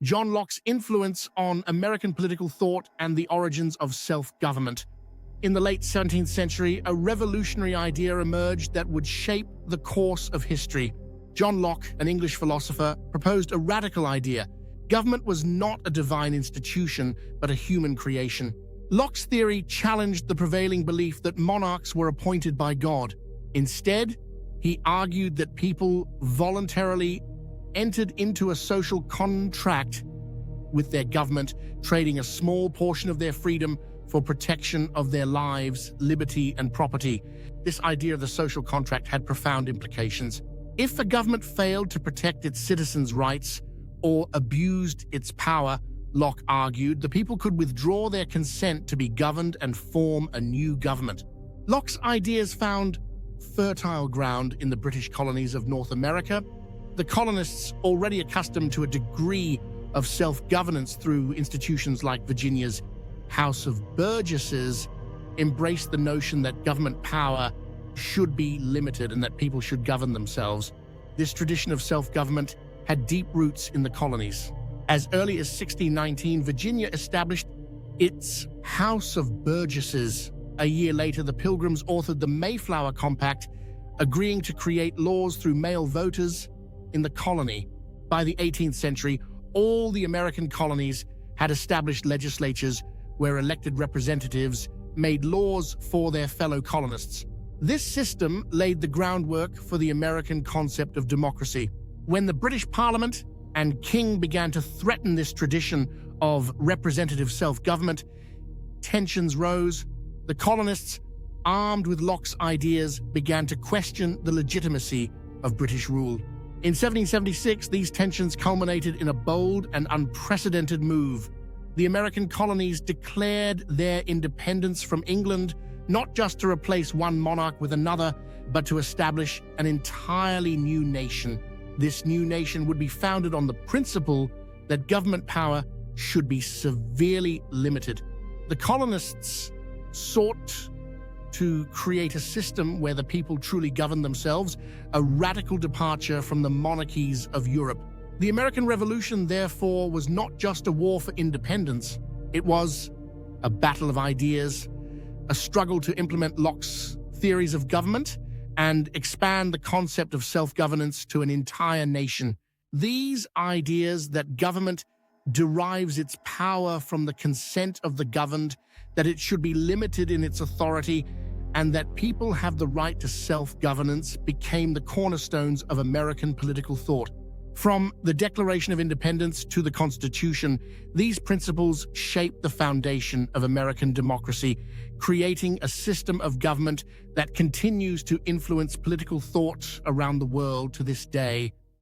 John Locke's influence on American political thought and the origins of self-government. In the late 17th century, a revolutionary idea emerged that would shape the course of history. John Locke, an English philosopher, proposed a radical idea. Government was not a divine institution, but a human creation. Locke's theory challenged the prevailing belief that monarchs were appointed by God. Instead, he argued that people voluntarily entered into a social contract with their government, trading a small portion of their freedom for protection of their lives, liberty, and property. This idea of the social contract had profound implications. If a government failed to protect its citizens' rights or abused its power, Locke argued, the people could withdraw their consent to be governed and form a new government. Locke's ideas found fertile ground in the British colonies of North America. The colonists, already accustomed to a degree of self-governance through institutions like Virginia's House of Burgesses, embraced the notion that government power should be limited and that people should govern themselves. This tradition of self-government had deep roots in the colonies. As early as 1619, Virginia established its House of Burgesses. A year later, the Pilgrims authored the Mayflower Compact, agreeing to create laws through male voters in the colony. By the 18th century, all the American colonies had established legislatures where elected representatives made laws for their fellow colonists. This system laid the groundwork for the American concept of democracy. When the British Parliament and King began to threaten this tradition of representative self-government, tensions rose. The colonists, armed with Locke's ideas, began to question the legitimacy of British rule. In 1776, these tensions culminated in a bold and unprecedented move. The American colonies declared their independence from England, not just to replace one monarch with another, but to establish an entirely new nation. This new nation would be founded on the principle that government power should be severely limited. The colonists sought to create a system where the people truly govern themselves, a radical departure from the monarchies of Europe. The American Revolution, therefore, was not just a war for independence. It was a battle of ideas, a struggle to implement Locke's theories of government and expand the concept of self-governance to an entire nation. These ideas that government derives its power from the consent of the governed, that it should be limited in its authority, and that people have the right to self-governance became the cornerstones of American political thought. From the Declaration of Independence to the Constitution, these principles shaped the foundation of American democracy, creating a system of government that continues to influence political thought around the world to this day.